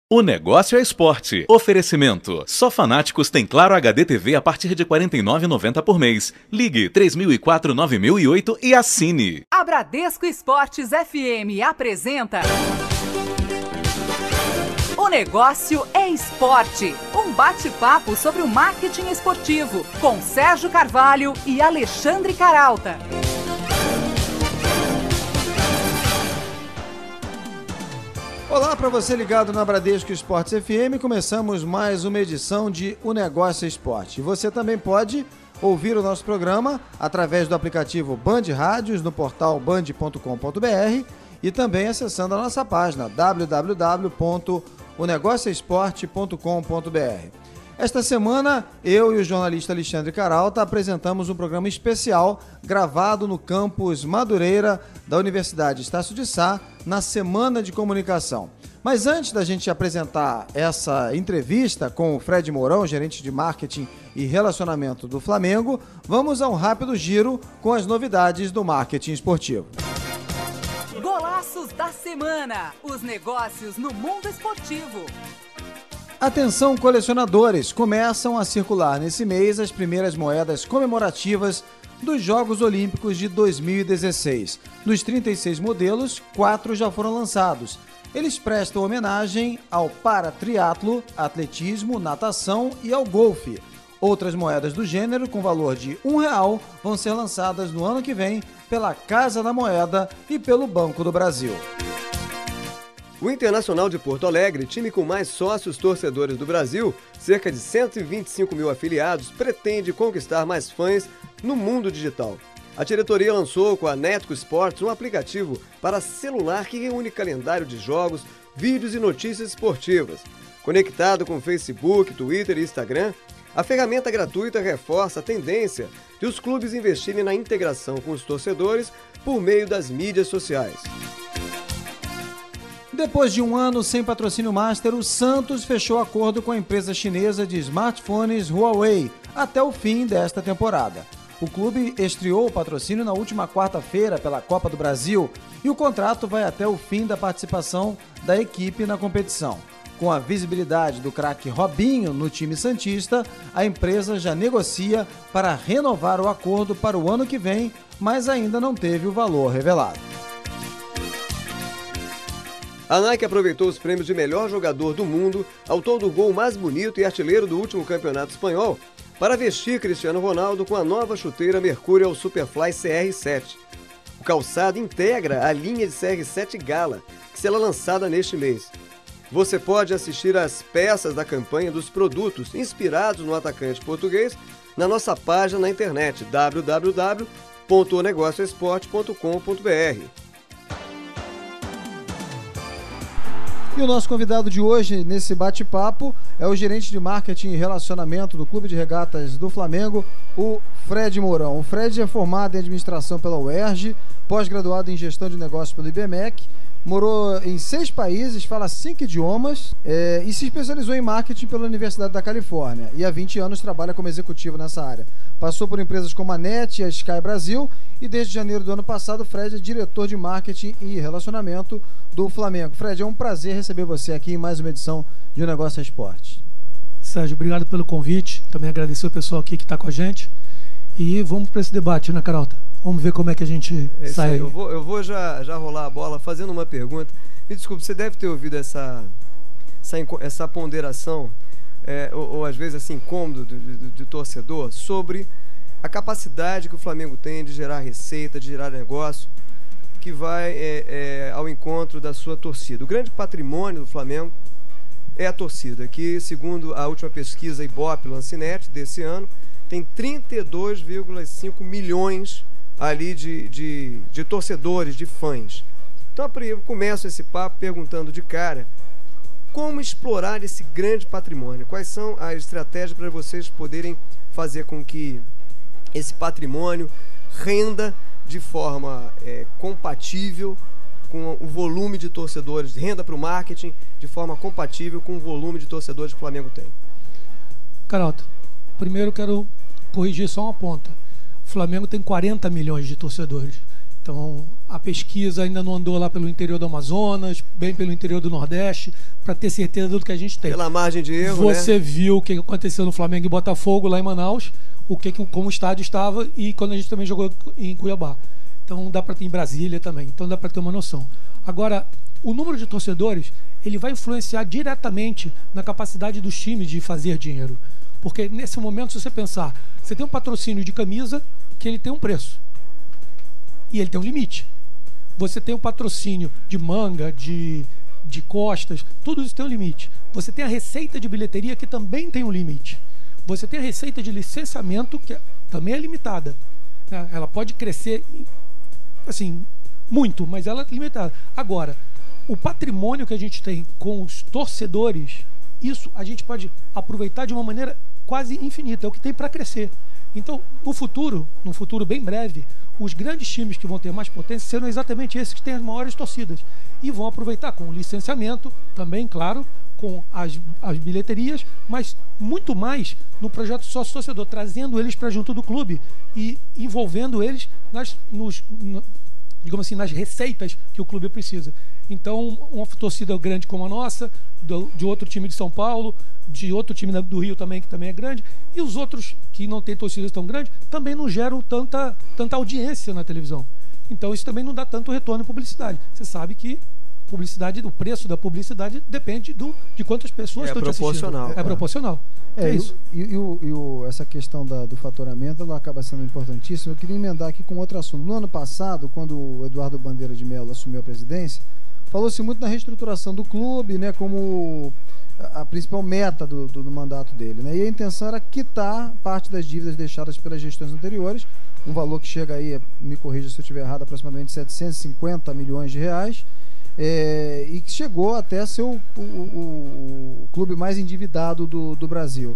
O negócio é esporte. Oferecimento. Só Fanáticos tem Claro HD TV a partir de R$ 49,90 por mês. Ligue 3004-9008 e assine. A Bradesco Esportes FM apresenta... O negócio é esporte. Um bate-papo sobre o marketing esportivo com Sérgio Carvalho e Alexandre Caralta. Olá para você ligado na Bradesco Esportes FM, começamos mais uma edição de O Negócio é Esporte. Você também pode ouvir o nosso programa através do aplicativo Band Rádios no portal band.com.br e também acessando a nossa página www.onegocioesporte.com.br. Esta semana, eu e o jornalista Alexandre Caralta apresentamos um programa especial gravado no campus Madureira da Universidade Estácio de Sá, na Semana de Comunicação. Mas antes da gente apresentar essa entrevista com o Fred Mourão, gerente de marketing e relacionamento do Flamengo, vamos a um rápido giro com as novidades do marketing esportivo. Golaços da semana, os negócios no mundo esportivo. Atenção, colecionadores! Começam a circular nesse mês as primeiras moedas comemorativas dos Jogos Olímpicos de 2016. Dos 36 modelos, 4 já foram lançados. Eles prestam homenagem ao paratriatlo, atletismo, natação e ao golfe. Outras moedas do gênero, com valor de R$1, vão ser lançadas no ano que vem pela Casa da Moeda e pelo Banco do Brasil. O Internacional de Porto Alegre, time com mais sócios torcedores do Brasil, cerca de 125 mil afiliados, pretende conquistar mais fãs no mundo digital. A diretoria lançou com a Netco Sports um aplicativo para celular que reúne calendário de jogos, vídeos e notícias esportivas. Conectado com Facebook, Twitter e Instagram, a ferramenta gratuita reforça a tendência de os clubes investirem na integração com os torcedores por meio das mídias sociais. Depois de um ano sem patrocínio master, o Santos fechou acordo com a empresa chinesa de smartphones Huawei até o fim desta temporada. O clube estreou o patrocínio na última quarta-feira pela Copa do Brasil e o contrato vai até o fim da participação da equipe na competição. Com a visibilidade do craque Robinho no time santista, a empresa já negocia para renovar o acordo para o ano que vem, mas ainda não teve o valor revelado. A Nike aproveitou os prêmios de melhor jogador do mundo, autor do gol mais bonito e artilheiro do último campeonato espanhol, para vestir Cristiano Ronaldo com a nova chuteira Mercurial Superfly CR7. O calçado integra a linha de CR7 Gala, que será lançada neste mês. Você pode assistir às peças da campanha dos produtos inspirados no atacante português na nossa página na internet www.onegocioesporte.com.br. E o nosso convidado de hoje, nesse bate-papo, é o gerente de marketing e relacionamento do Clube de Regatas do Flamengo, o Fred Mourão. O Fred é formado em administração pela UERJ, pós-graduado em gestão de negócios pelo IBMEC, morou em 6 países, fala 5 idiomas e se especializou em marketing pela Universidade da Califórnia. E há 20 anos trabalha como executivo nessa área. Passou por empresas como a NET e a Sky Brasil e desde janeiro do ano passado o Fred é diretor de marketing e relacionamento do Flamengo. Fred, é um prazer receber você aqui em mais uma edição de O Negócio é Esporte. Sérgio, obrigado pelo convite. Também agradecer o pessoal aqui que está com a gente. E vamos para esse debate, né, Caralta? Vamos ver como é que a gente sai. Eu vou já rolar a bola fazendo uma pergunta. Me desculpe, você deve ter ouvido essa ponderação, ou às vezes esse incômodo de torcedor, sobre a capacidade que o Flamengo tem de gerar receita, de gerar negócio, que vai ao encontro da sua torcida. O grande patrimônio do Flamengo é a torcida, que segundo a última pesquisa Ibope Lancinet desse ano, tem 32,5 milhões ali de torcedores, de fãs. Então eu começo esse papo perguntando de cara, como explorar esse grande patrimônio? Quais são as estratégias para vocês poderem fazer com que esse patrimônio renda de forma compatível com o volume de torcedores, renda para o marketing de forma compatível com o volume de torcedores que o Flamengo tem? Caralto, primeiro eu quero corrigir só uma ponta. O Flamengo tem 40 milhões de torcedores. Então, a pesquisa ainda não andou lá pelo interior do Amazonas, bem pelo interior do Nordeste, para ter certeza do que a gente tem. Pela margem de erro, Você viu o que aconteceu no Flamengo e Botafogo, lá em Manaus, como o estádio estava, e quando a gente também jogou em Cuiabá. Então, dá para ter em Brasília também. Então, dá para ter uma noção. Agora, o número de torcedores, ele vai influenciar diretamente na capacidade dos times de fazer dinheiro. Porque, nesse momento, se você pensar, você tem um patrocínio de camisa que ele tem um preço. E ele tem um limite. Você tem o patrocínio de manga, de costas, tudo isso tem um limite. Você tem a receita de bilheteria, que também tem um limite. Você tem a receita de licenciamento, que também é limitada. Ela pode crescer, assim, muito, mas ela é limitada. Agora, o patrimônio que a gente tem com os torcedores, isso a gente pode aproveitar de uma maneira quase infinita. É o que tem para crescer. Então, num futuro bem breve, os grandes times que vão ter mais potência serão exatamente esses que têm as maiores torcidas. E vão aproveitar com o licenciamento, também, claro, com as bilheterias, mas muito mais no projeto sócio-torcedor, trazendo eles para junto do clube e envolvendo eles digamos assim, nas receitas que o clube precisa. Então, uma torcida grande como a nossa, de outro time de São Paulo, de outro time do Rio também, que também é grande, e os outros que não têm torcidas tão grandes, também não geram tanta audiência na televisão. Então, isso também não dá tanto retorno em publicidade. Você sabe que publicidade, o preço da publicidade depende de quantas pessoas estão te assistindo. É proporcional. Isso. Essa questão do faturamento, ela acaba sendo importantíssima. Eu queria emendar aqui com outro assunto. No ano passado, quando o Eduardo Bandeira de Mello assumiu a presidência, falou-se muito na reestruturação do clube, né, como a principal meta do mandato dele, né? E a intenção era quitar parte das dívidas deixadas pelas gestões anteriores, um valor que chega aí, me corrija se eu estiver errado, aproximadamente 750 milhões de reais, e que chegou até a ser o clube mais endividado do Brasil.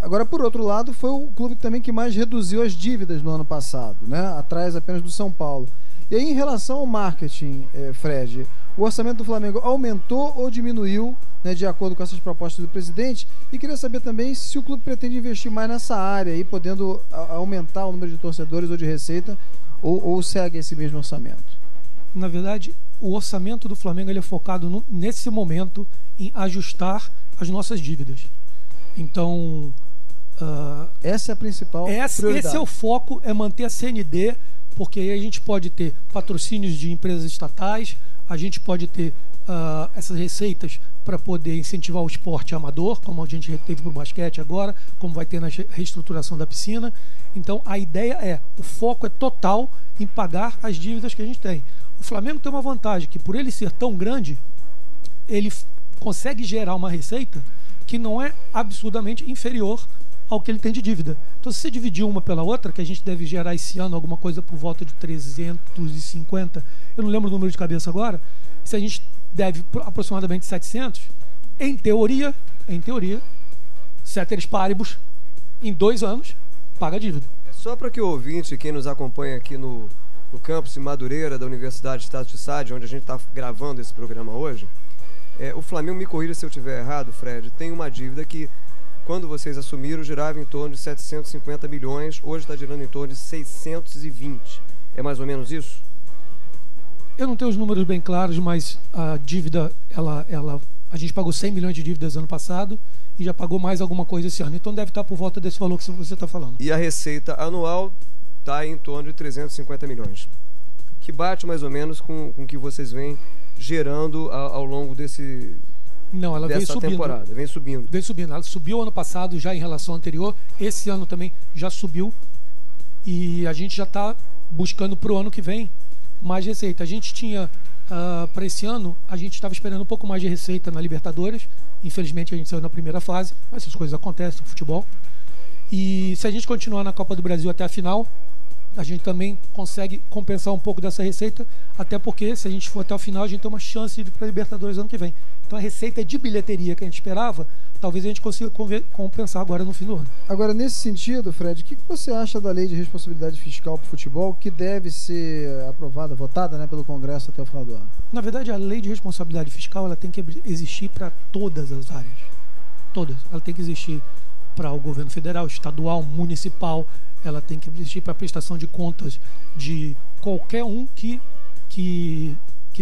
Agora, por outro lado, foi o clube também que mais reduziu as dívidas no ano passado, né? Atrás apenas do São Paulo. E aí, em relação ao marketing, Fred, o orçamento do Flamengo aumentou ou diminuiu, né, de acordo com essas propostas do presidente? E queria saber também se o clube pretende investir mais nessa área, aí, podendo aumentar o número de torcedores ou de receita, ou segue esse mesmo orçamento? Na verdade, o orçamento do Flamengo ele é focado nesse momento em ajustar as nossas dívidas. Então, essa é a principal prioridade. Esse é o foco, é manter a CND, porque aí a gente pode ter patrocínios de empresas estatais, a gente pode ter essas receitas para poder incentivar o esporte amador, como a gente teve para o basquete agora, como vai ter na reestruturação da piscina. Então, a ideia o foco é total em pagar as dívidas que a gente tem. O Flamengo tem uma vantagem, que por ele ser tão grande, ele consegue gerar uma receita que não é absurdamente inferior ao que ele tem de dívida. Então, se você dividir uma pela outra, que a gente deve gerar esse ano alguma coisa por volta de 350, eu não lembro o número de cabeça agora, se a gente deve aproximadamente 700, em teoria, ceteris paribus, em 2 anos, paga a dívida. Só para que o ouvinte, quem nos acompanha aqui no campus de Madureira da Universidade de Estado de Sade, onde a gente está gravando esse programa hoje, o Flamengo, me corrija se eu estiver errado, Fred, tem uma dívida que, quando vocês assumiram, girava em torno de 750 milhões, hoje está girando em torno de 620. É mais ou menos isso? Eu não tenho os números bem claros, mas a dívida, a gente pagou 100 milhões de dívidas ano passado e já pagou mais alguma coisa esse ano. Então deve estar por volta desse valor que você está falando. E a receita anual está em torno de 350 milhões, que bate mais ou menos com o que vocês vêm gerando ao longo dessa temporada. Vem subindo. Ela subiu ano passado já em relação ao anterior. Esse ano também já subiu. E a gente já está buscando para o ano que vem mais receita. A gente tinha, para esse ano, a gente estava esperando um pouco mais de receita na Libertadores. Infelizmente a gente saiu na primeira fase, mas essas coisas acontecem no futebol. E se a gente continuar na Copa do Brasil até a final, a gente também consegue compensar um pouco dessa receita, até porque se a gente for até o final, a gente tem uma chance de ir para a Libertadores ano que vem. Então a receita de bilheteria que a gente esperava, talvez a gente consiga compensar agora no fim do ano. Agora, nesse sentido, Fred, o que você acha da lei de responsabilidade fiscal para o futebol, que deve ser aprovada, votada, né, pelo Congresso até o final do ano? Na verdade, a lei de responsabilidade fiscal ela tem que existir para todas as áreas. Todas. Ela tem que existir para o governo federal, estadual, municipal. Ela tem que existir para a prestação de contas de qualquer um que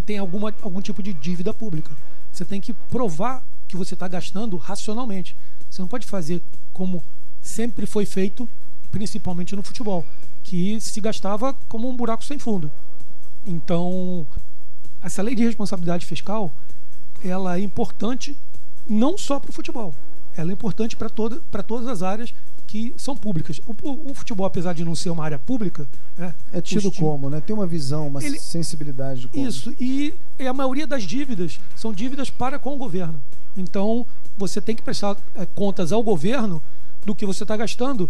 tem algum tipo de dívida pública. Você tem que provar que você está gastando racionalmente. Você não pode fazer como sempre foi feito, principalmente no futebol, que se gastava como um buraco sem fundo. Então, essa lei de responsabilidade fiscal, ela é importante não só para o futebol, ela é importante para todas as áreas que são públicas. O futebol, apesar de não ser uma área pública, é tido como, né? Tem uma visão, uma sensibilidade de como. Isso, e a maioria das dívidas são dívidas para com o governo. Então, você tem que prestar contas ao governo do que você está gastando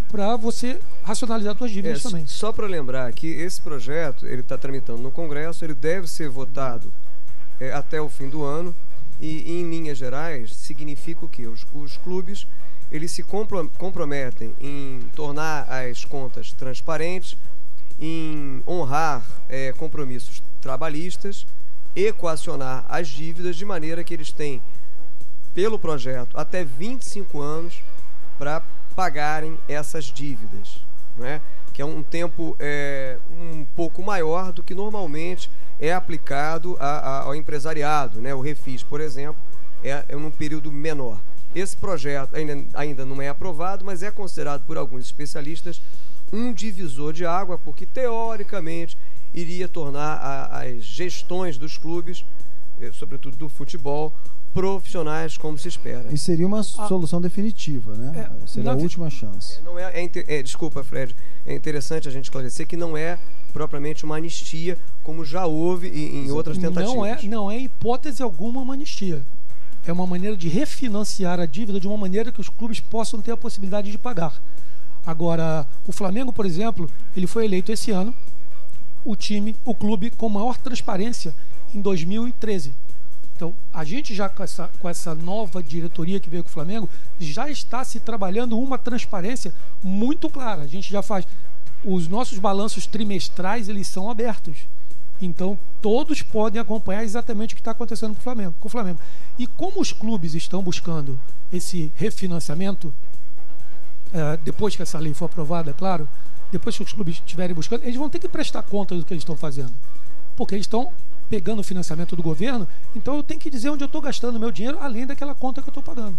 para você racionalizar suas dívidas também. Só para lembrar que esse projeto, ele está tramitando no Congresso, ele deve ser votado até o fim do ano, e em linhas gerais significa o quê? Os clubes, eles se comprometem em tornar as contas transparentes, em honrar compromissos trabalhistas, equacionar as dívidas de maneira que eles têm, pelo projeto, até 25 anos para pagarem essas dívidas, não é? Que é um tempo um pouco maior do que normalmente é aplicado ao empresariado, né? O Refis, por exemplo, é num período menor. Esse projeto ainda não é aprovado, mas é considerado por alguns especialistas um divisor de água, porque teoricamente iria tornar as gestões dos clubes, sobretudo do futebol, profissionais como se espera. E seria uma solução definitiva, né? Seria a última chance. Desculpa, Fred, é interessante a gente esclarecer que não é propriamente uma anistia, como já houve em outras tentativas. Não é hipótese alguma uma anistia. É uma maneira de refinanciar a dívida de uma maneira que os clubes possam ter a possibilidade de pagar. Agora, o Flamengo, por exemplo, ele foi eleito esse ano o clube com maior transparência em 2013. Então, a gente já com essa nova diretoria que veio com o Flamengo, já está se trabalhando uma transparência muito clara. A gente já faz... Os nossos balanços trimestrais, eles são abertos. Então, todos podem acompanhar exatamente o que está acontecendo com o Flamengo. E como os clubes estão buscando esse refinanciamento, depois que essa lei for aprovada, é claro, depois que os clubes estiverem buscando, eles vão ter que prestar conta do que eles estão fazendo. Porque eles estão pegando o financiamento do governo, então eu tenho que dizer onde eu estou gastando o meu dinheiro, além daquela conta que eu estou pagando.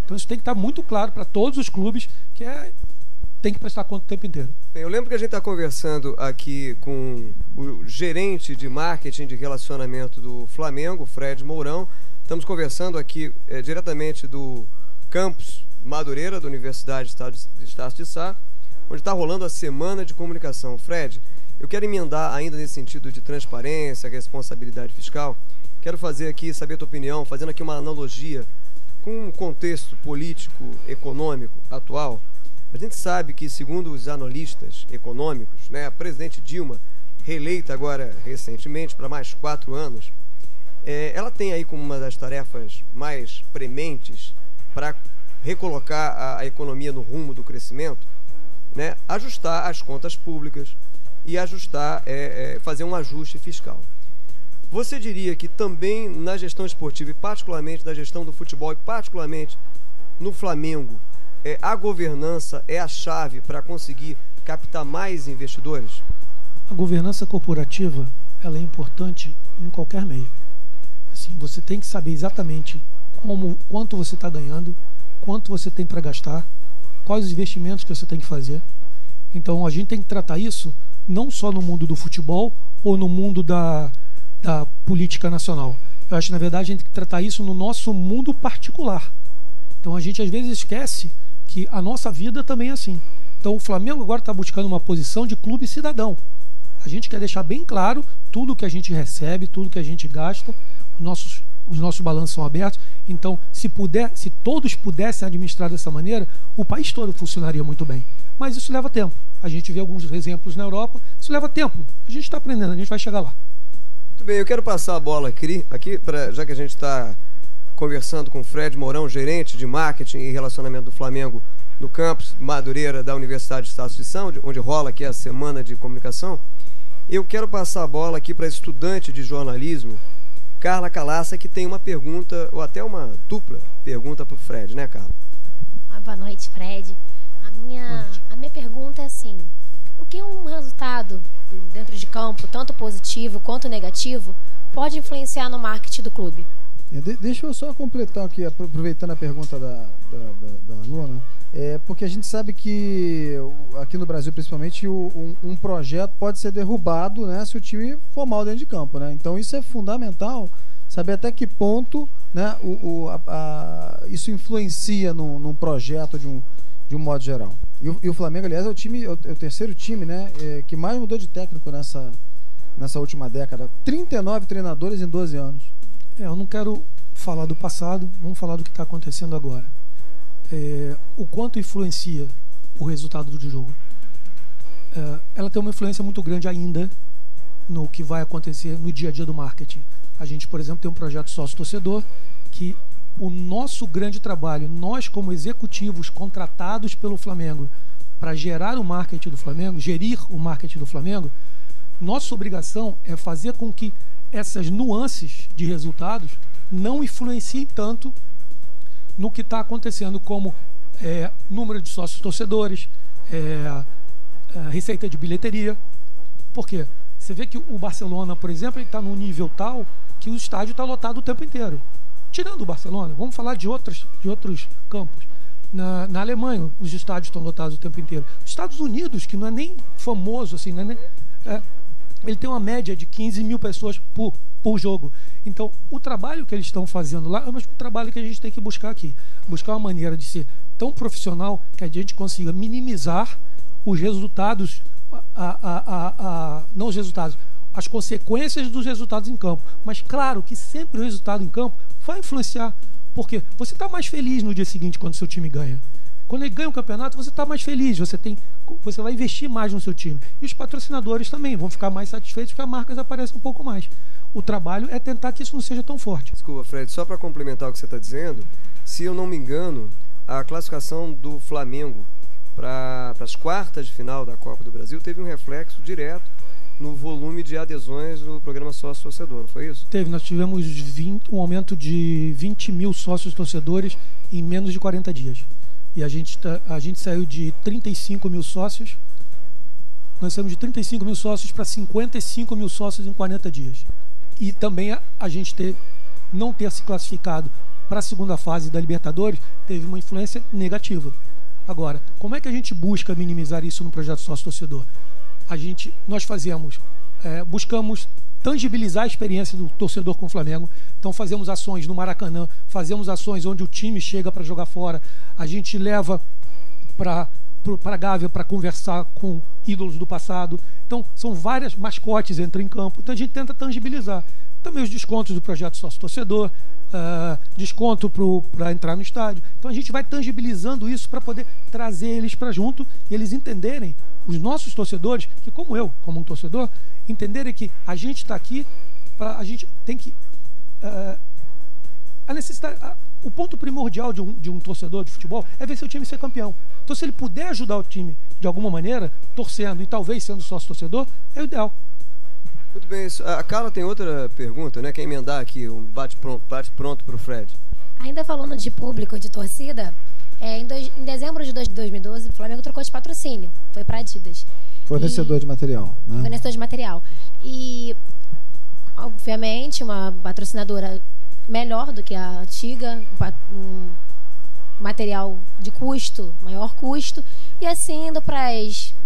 Então isso tem que estar muito claro para todos os clubes, que tem que prestar conta o tempo inteiro. Bem, eu lembro que a gente está conversando aqui com o gerente de marketing de relacionamento do Flamengo, Fred Mourão. Estamos conversando aqui diretamente do campus Madureira, da Universidade de Estácio de Sá, onde está rolando a Semana de Comunicação. Fred, eu quero emendar ainda nesse sentido de transparência, responsabilidade fiscal. Quero fazer aqui, saber a tua opinião, fazendo aqui uma analogia com um contexto político, econômico atual. A gente sabe que, segundo os analistas econômicos, né, a presidente Dilma, reeleita agora recentemente para mais 4 anos, ela tem aí como uma das tarefas mais prementes para recolocar a economia no rumo do crescimento, né, ajustar as contas públicas e fazer um ajuste fiscal. Você diria que também na gestão esportiva e particularmente na gestão do futebol e particularmente no Flamengo, a governança é a chave para conseguir captar mais investidores? A governança corporativa, ela é importante em qualquer meio. Assim, você tem que saber exatamente quanto você está ganhando, quanto você tem para gastar, quais os investimentos que você tem que fazer. Então a gente tem que tratar isso não só no mundo do futebol ou no mundo da política nacional. Eu acho que na verdade a gente tem que tratar isso no nosso mundo particular. Então a gente às vezes esquece que a nossa vida também é assim. Então o Flamengo agora está buscando uma posição de clube cidadão. A gente quer deixar bem claro tudo que a gente recebe, tudo que a gente gasta, os nossos balanços são abertos. Então, se todos pudessem administrar dessa maneira, o país todo funcionaria muito bem. Mas isso leva tempo. A gente vê alguns exemplos na Europa, isso leva tempo. A gente está aprendendo, a gente vai chegar lá. Muito bem, eu quero passar a bola aqui já que a gente está conversando com o Fred Mourão, gerente de marketing e relacionamento do Flamengo no campus Madureira da Universidade de Estácio de Sá, onde rola aqui a Semana de Comunicação. Eu quero passar a bola aqui para a estudante de jornalismo, Carla Calassa, que tem uma pergunta, ou até uma dupla pergunta para o Fred, né, Carla? Boa noite, Fred. A minha pergunta é assim, o que um resultado dentro de campo, tanto positivo quanto negativo, pode influenciar no marketing do clube? Deixa eu só completar aqui, aproveitando a pergunta da Luna, porque a gente sabe que aqui no Brasil, principalmente, um projeto pode ser derrubado, né, se o time for mal dentro de campo, né? Então isso é fundamental, saber até que ponto, né, isso influencia num projeto de um modo geral. E o Flamengo, aliás, é o terceiro time, né, que mais mudou de técnico nessa última década. 39 treinadores em 12 anos. Eu não quero falar do passado, vamos falar do que está acontecendo agora. O quanto influencia o resultado do jogo. Ela tem uma influência muito grande ainda no que vai acontecer no dia a dia do marketing. A gente, por exemplo, tem um projeto sócio-torcedor que o nosso grande trabalho, nós como executivos contratados pelo Flamengo para gerar o marketing do Flamengo, gerir o marketing do Flamengo, nossa obrigação é fazer com que essas nuances de resultados não influenciem tanto no que está acontecendo, como número de sócios torcedores, receita de bilheteria. Por quê? Você vê que o Barcelona, por exemplo, ele está num nível tal que o estádio está lotado o tempo inteiro. Tirando o Barcelona, vamos falar de outros campos. Na Alemanha, os estádios estão lotados o tempo inteiro. Os Estados Unidos, que não é nem famoso, assim, né? Ele tem uma média de 15 mil pessoas por jogo. Então, o trabalho que eles estão fazendo lá é o mesmo trabalho que a gente tem que buscar aqui. Buscar uma maneira de ser tão profissional que a gente consiga minimizar os resultados, não os resultados, as consequências dos resultados em campo. Mas, claro, que sempre o resultado em campo vai influenciar. Porque você está mais feliz no dia seguinte quando seu time ganha. Quando ele ganha o campeonato, você está mais feliz, você vai investir mais no seu time. E os patrocinadores também vão ficar mais satisfeitos porque as marcas aparecem um pouco mais. O trabalho é tentar que isso não seja tão forte. Desculpa, Fred, só para complementar o que você está dizendo, se eu não me engano, a classificação do Flamengo para as quartas de final da Copa do Brasil teve um reflexo direto no volume de adesões no programa sócio-torcedor, não foi isso? Teve, nós tivemos um aumento de 20 mil sócios-torcedores em menos de 40 dias. E a gente saiu de 35 mil sócios, nós saímos de 35 mil sócios para 55 mil sócios em 40 dias. E também a gente não ter se classificado para a segunda fase da Libertadores teve uma influência negativa. Agora, como é que a gente busca minimizar isso no projeto sócio-torcedor? Nós buscamos tangibilizar a experiência do torcedor com o Flamengo. Então fazemos ações no Maracanã, fazemos ações onde o time chega para jogar fora, a gente leva para a Gávea para conversar com ídolos do passado. Então são várias mascotes entram em campo, então a gente tenta tangibilizar. Também os descontos do projeto sócio-torcedor, desconto para entrar no estádio. Então a gente vai tangibilizando isso para poder trazer eles para junto e eles entenderem, os nossos torcedores, que como eu, como um torcedor, entenderem que a gente está aqui, a gente tem que... a necessidade, o ponto primordial de um torcedor de futebol é ver seu time ser campeão. Então se ele puder ajudar o time de alguma maneira, torcendo e talvez sendo sócio-torcedor, é o ideal. Muito bem, a Carla tem outra pergunta, né? Quer emendar aqui um bate-pronto para o Fred. Ainda falando de público, de torcida, em dezembro de 2012, o Flamengo trocou de patrocínio, foi para Adidas. Fornecedor de material, né? Fornecedor de material. E, obviamente, uma patrocinadora melhor do que a antiga, um material de custo, maior custo, e assim indo para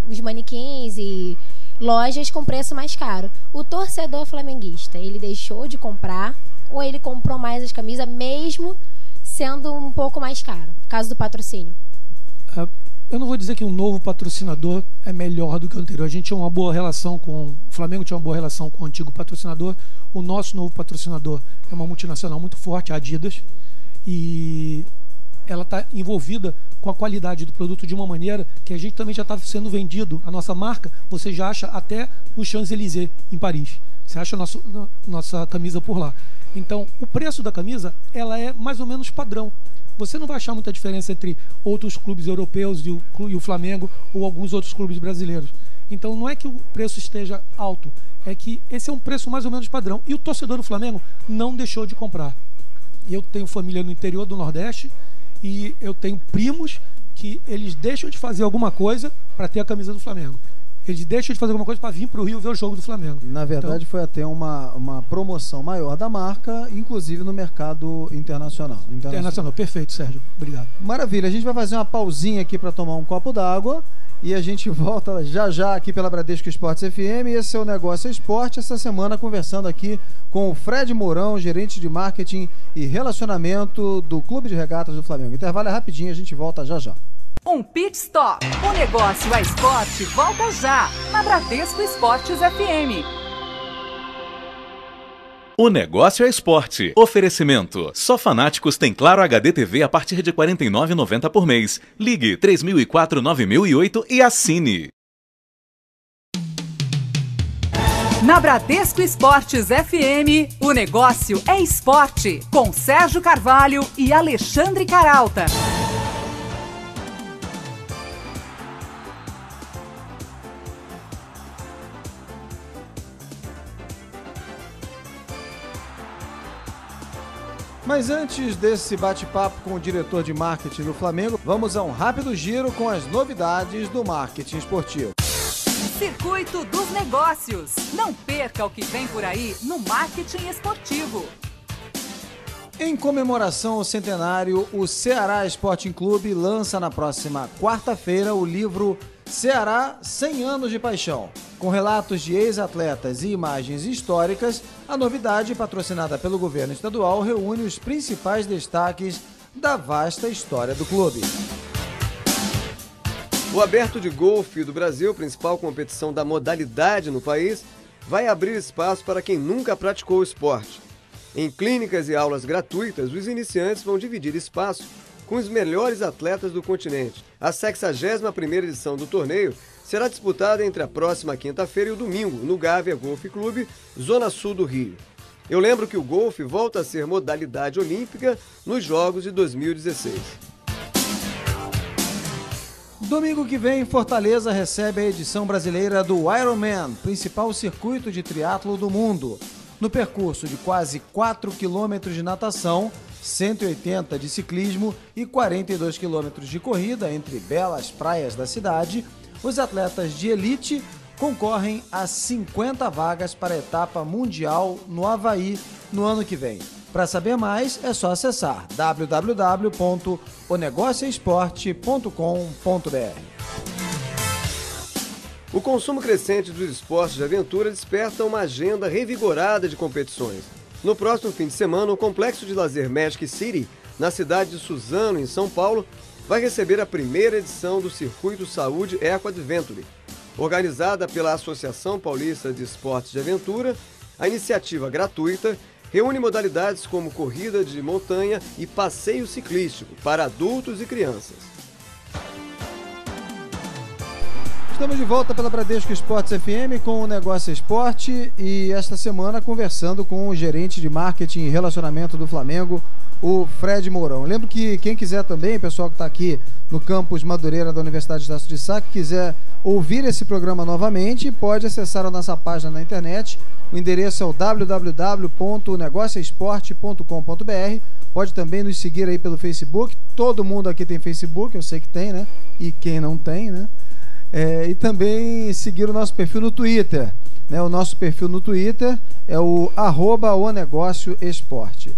os manequins e lojas com preço mais caro. O torcedor flamenguista, ele deixou de comprar ou ele comprou mais as camisas mesmo sendo um pouco mais caro, por causa do patrocínio? Eu não vou dizer que um novo patrocinador é melhor do que o anterior. A gente tinha uma boa relação o Flamengo tinha uma boa relação com o antigo patrocinador. O nosso novo patrocinador é uma multinacional muito forte, a Adidas, e ela está envolvida com a qualidade do produto de uma maneira que a gente também já está sendo vendido. A nossa marca, você já acha até no Champs-Élysées, em Paris. Você acha nossa camisa por lá. Então, o preço da camisa, ela é mais ou menos padrão. Você não vai achar muita diferença entre outros clubes europeus e o Flamengo ou alguns outros clubes brasileiros. Então, não é que o preço esteja alto, é que esse é um preço mais ou menos padrão. E o torcedor do Flamengo não deixou de comprar. Eu tenho família no interior do Nordeste e eu tenho primos que eles deixam de fazer alguma coisa para ter a camisa do Flamengo. Eles deixam de fazer alguma coisa para vir para o Rio ver o jogo do Flamengo. Na verdade, então, foi até uma promoção maior da marca, inclusive no mercado internacional. Internacional, perfeito, Sérgio. Obrigado. Maravilha, a gente vai fazer uma pausinha aqui para tomar um copo d'água e a gente volta já aqui pela Bradesco Esportes FM. Esse é o Negócio Esporte, essa semana conversando aqui com o Fred Mourão, gerente de marketing e relacionamento do Clube de Regatas do Flamengo. Intervalo é rapidinho, a gente volta já. Um pit stop. O Negócio é Esporte volta já, na Bradesco Esportes FM. O Negócio é Esporte. Oferecimento. Só Fanáticos tem Claro HD TV a partir de R$ 49,90 por mês. Ligue 3004-9008 e assine. Na Bradesco Esportes FM, o Negócio é Esporte, com Sérgio Carvalho e Alexandre Caralta. Mas antes desse bate-papo com o diretor de marketing do Flamengo, vamos a um rápido giro com as novidades do marketing esportivo. Circuito dos Negócios. Não perca o que vem por aí no marketing esportivo. Em comemoração ao centenário, o Ceará Sporting Clube lança na próxima quarta-feira o livro Ceará 100 anos de paixão. Com relatos de ex-atletas e imagens históricas, a novidade, patrocinada pelo governo estadual, reúne os principais destaques da vasta história do clube. O Aberto de Golfe do Brasil, principal competição da modalidade no país, vai abrir espaço para quem nunca praticou o esporte. Em clínicas e aulas gratuitas, os iniciantes vão dividir espaço com os melhores atletas do continente. A 61ª edição do torneio será disputada entre a próxima quinta-feira e o domingo, no Gávea Golfe Clube, Zona Sul do Rio. Eu lembro que o golfe volta a ser modalidade olímpica nos Jogos de 2016. Domingo que vem, Fortaleza recebe a edição brasileira do Ironman, principal circuito de triatlo do mundo. No percurso de quase 4 quilômetros de natação, 180 de ciclismo e 42 quilômetros de corrida entre belas praias da cidade, os atletas de elite concorrem a 50 vagas para a etapa mundial no Havaí no ano que vem. Para saber mais, é só acessar www.onegocioesporte.com.br. O consumo crescente dos esportes de aventura desperta uma agenda revigorada de competições. No próximo fim de semana, o complexo de lazer Magic City, na cidade de Suzano, em São Paulo, vai receber a primeira edição do Circuito Saúde Eco Adventure. Organizada pela Associação Paulista de Esportes de Aventura, a iniciativa gratuita reúne modalidades como corrida de montanha e passeio ciclístico para adultos e crianças. Estamos de volta pela Bradesco Esportes FM com o Negócio Esporte e esta semana conversando com o gerente de marketing e relacionamento do Flamengo, o Fred Mourão. Lembro que quem quiser também, pessoal que está aqui no campus Madureira da Universidade de Estácio de Sá, que quiser ouvir esse programa novamente, pode acessar a nossa página na internet. O endereço é o www.negocioesporte.com.br. Pode também nos seguir aí pelo Facebook. Todo mundo aqui tem Facebook, eu sei que tem, né? E quem não tem, né? E também seguir o nosso perfil no Twitter, né? O nosso perfil no Twitter é o @onegocioesporte,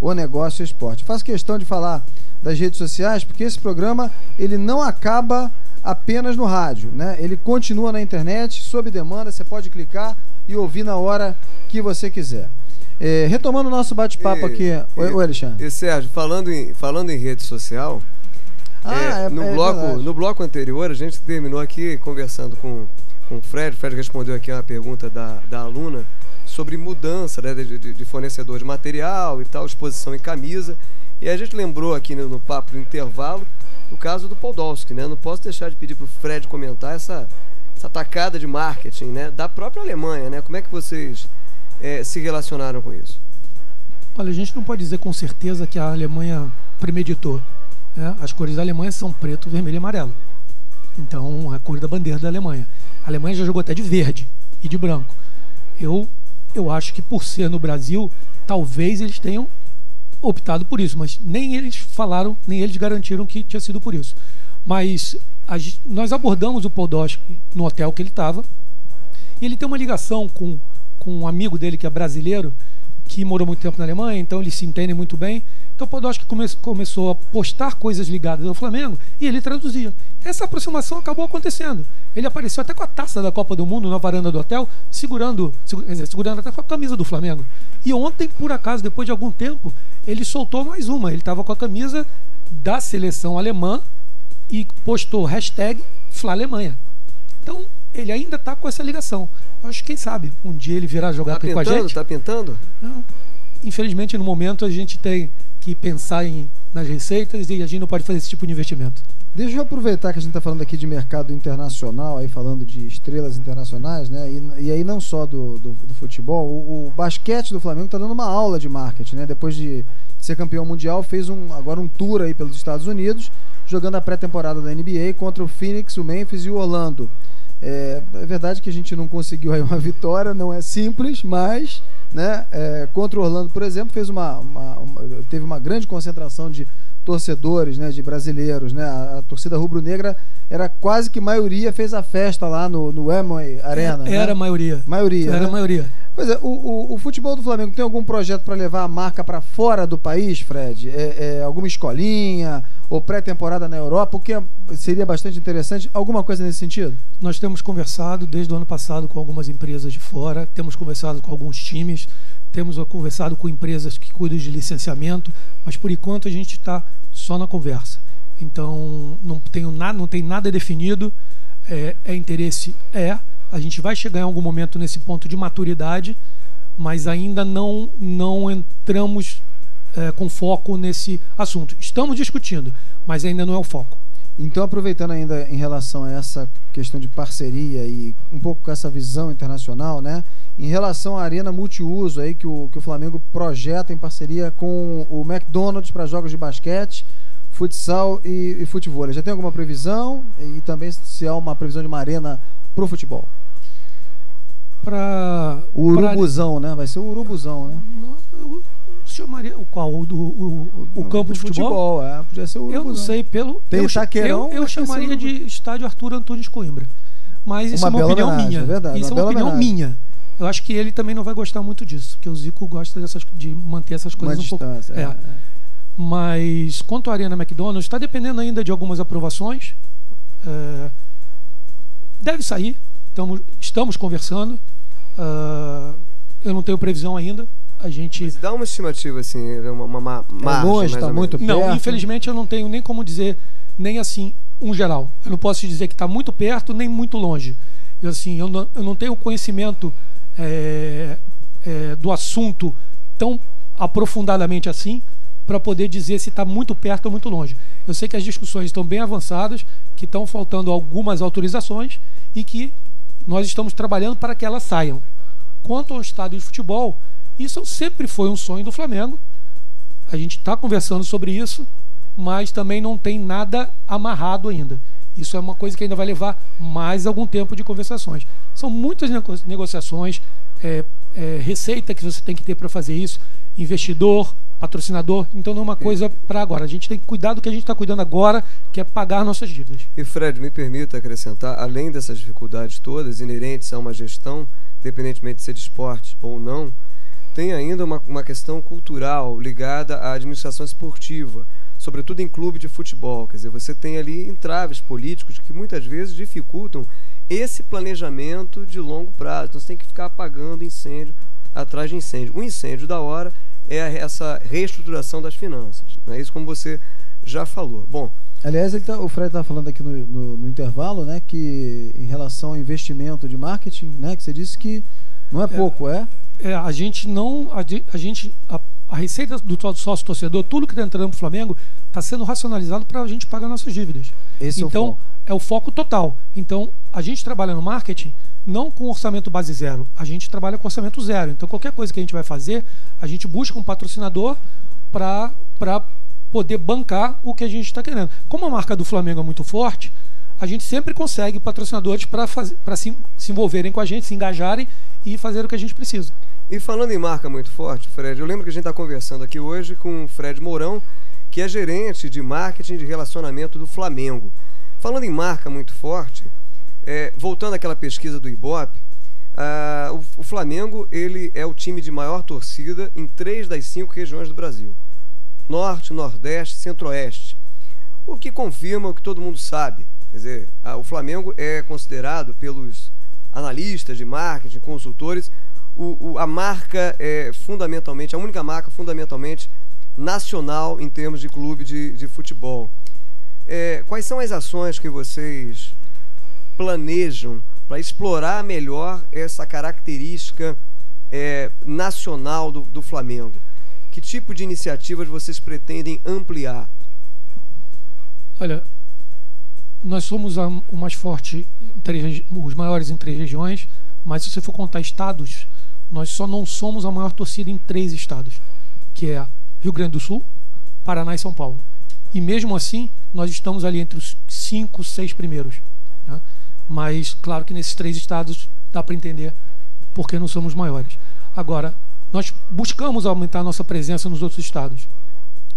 @onegocioesporte. Faço questão de falar das redes sociais porque esse programa ele não acaba apenas no rádio, né? Ele continua na internet, sob demanda, você pode clicar e ouvir na hora que você quiser. Retomando o nosso bate-papo aqui, oi Alexandre. E Sérgio, falando em rede social, no bloco anterior a gente terminou aqui conversando com o Fred. O Fred respondeu aqui uma pergunta da aluna sobre mudança, né, de fornecedor de material e tal, exposição em camisa. E a gente lembrou aqui no papo do intervalo o caso do Podolski, né? Não posso deixar de pedir para o Fred comentar essa tacada de marketing, né, da própria Alemanha, né? Como é que vocês se relacionaram com isso? Olha, a gente não pode dizer com certeza que a Alemanha premeditou. As cores da Alemanha são preto, vermelho e amarelo. Então, a cor da bandeira da Alemanha. A Alemanha já jogou até de verde e de branco. Eu acho que por ser no Brasil, talvez eles tenham optado por isso, mas nem eles falaram, nem eles garantiram que tinha sido por isso. Mas nós abordamos o Podolski no hotel que ele estava, e ele tem uma ligação com um amigo dele que é brasileiro, que morou muito tempo na Alemanha, então eles se entendem muito bem. Então o Podolski começou a postar coisas ligadas ao Flamengo e ele traduzia. Essa aproximação acabou acontecendo. Ele apareceu até com a taça da Copa do Mundo na varanda do hotel, segurando até com a camisa do Flamengo. E ontem, por acaso, depois de algum tempo, ele soltou mais uma. Ele estava com a camisa da seleção alemã e postou #FlaAlemanha. Então, ele ainda está com essa ligação. Eu acho que, quem sabe, um dia ele virá jogar aqui com a gente. Tá pintando? Não. Infelizmente, no momento, a gente tem que pensar nas receitas e a gente não pode fazer esse tipo de investimento. Deixa eu aproveitar que a gente está falando aqui de mercado internacional, aí falando de estrelas internacionais, né? E aí não só do futebol, o basquete do Flamengo está dando uma aula de marketing, né? Depois de ser campeão mundial, fez agora um tour aí pelos Estados Unidos, jogando a pré-temporada da NBA contra o Phoenix, o Memphis e o Orlando. É verdade que a gente não conseguiu aí uma vitória, não é simples, mas, né, contra o Orlando, por exemplo, teve uma grande concentração de torcedores, né, de brasileiros, né? A torcida rubro-negra era quase que maioria, fez a festa lá no Amway Arena. Era, né? A maioria. Era, né? A maioria. Pois é, o futebol do Flamengo tem algum projeto para levar a marca para fora do país, Fred? Alguma escolinha ou pré-temporada na Europa, o que seria bastante interessante? Alguma coisa nesse sentido? Nós temos conversado desde o ano passado com algumas empresas de fora, temos conversado com alguns times, temos conversado com empresas que cuidam de licenciamento, mas por enquanto a gente está só na conversa. Então não tem nada definido. Interesse a gente vai chegar em algum momento nesse ponto de maturidade, mas ainda não entramos com foco nesse assunto. Estamos discutindo, mas ainda não é o foco. Então, aproveitando ainda em relação a essa questão de parceria e um pouco com essa visão internacional, né? Em relação à arena multiuso aí que o Flamengo projeta em parceria com o McDonald's para jogos de basquete, futsal e futebol. Já tem alguma previsão? E também se há uma previsão de uma arena pro futebol? O Urubuzão, né? Vai ser o Urubuzão, né? Eu chamaria o qual? O campo de futebol? Podia ser o Urubuzão. Eu não sei, tem Itaquerão, eu chamaria de estádio Arthur Antunes Coimbra. Mas isso é uma opinião minha. É verdade, isso é uma opinião minha. Eu acho que ele também não vai gostar muito disso, porque o Zico gosta de manter essas coisas um pouco. Mas quanto à Arena McDonald's, está dependendo ainda de algumas aprovações. Deve sair. Estamos conversando. Eu não tenho previsão ainda. Mas dá uma estimativa, assim, uma margem. Longe, está muito perto. Não, infelizmente eu não tenho nem como dizer, nem assim, um geral. Eu não posso dizer que está muito perto, nem muito longe. Eu não tenho conhecimento do assunto tão aprofundadamente assim para poder dizer se está muito perto ou muito longe. Eu sei que as discussões estão bem avançadas, que estão faltando algumas autorizações e que nós estamos trabalhando para que elas saiam. Quanto ao estádio de futebol, isso sempre foi um sonho do Flamengo. A gente está conversando sobre isso, mas também não tem nada amarrado ainda. Isso é uma coisa que ainda vai levar mais algum tempo de conversações. São muitas negociações, receita que você tem que ter para fazer isso, investidor, patrocinador, então não é uma coisa para agora. A gente tem que cuidar do que a gente está cuidando agora, que é pagar nossas dívidas. E Fred, me permita acrescentar, além dessas dificuldades todas inerentes a uma gestão, independentemente de ser de esporte ou não, tem ainda uma questão cultural ligada à administração esportiva, sobretudo em clube de futebol. Quer dizer, você tem ali entraves políticos que muitas vezes dificultam esse planejamento de longo prazo. Então você tem que ficar apagando incêndio atrás de incêndio. O incêndio da hora é essa reestruturação das finanças. Não é isso, como você já falou. Bom, aliás, o Fred estava falando aqui no intervalo, né, que em relação ao investimento de marketing, né, que você disse que não é pouco, a gente não... A receita do sócio torcedor, tudo que está entrando para o Flamengo, está sendo racionalizado para a gente pagar nossas dívidas. Então, é o foco total. Então, a gente trabalha no marketing não com orçamento base zero, a gente trabalha com orçamento zero. Então, qualquer coisa que a gente vai fazer, a gente busca um patrocinador para poder bancar o que a gente está querendo. Como a marca do Flamengo é muito forte, a gente sempre consegue patrocinadores para se envolverem com a gente, se engajarem e fazer o que a gente precisa. E falando em marca muito forte, Fred, eu lembro que a gente está conversando aqui hoje com o Fred Mourão, que é gerente de marketing de relacionamento do Flamengo. Falando em marca muito forte, voltando àquela pesquisa do Ibope, o Flamengo ele é o time de maior torcida em 3 das 5 regiões do Brasil: Norte, Nordeste, Centro-Oeste. O que confirma o que todo mundo sabe. Quer dizer, o Flamengo é considerado pelos analistas de marketing, consultores, a marca fundamentalmente, a única marca fundamentalmente nacional em termos de clube de futebol. Quais são as ações que vocês planejam para explorar melhor essa característica nacional do Flamengo? Que tipo de iniciativas vocês pretendem ampliar? Olha, nós somos o mais forte, os maiores em 3 regiões, mas se você for contar estados, nós só não somos a maior torcida em 3 estados, que é Rio Grande do Sul, Paraná e São Paulo. E mesmo assim, nós estamos ali entre os 5, 6 primeiros. Né? Mas, claro que nesses 3 estados dá para entender por que não somos maiores. Agora, nós buscamos aumentar a nossa presença nos outros estados.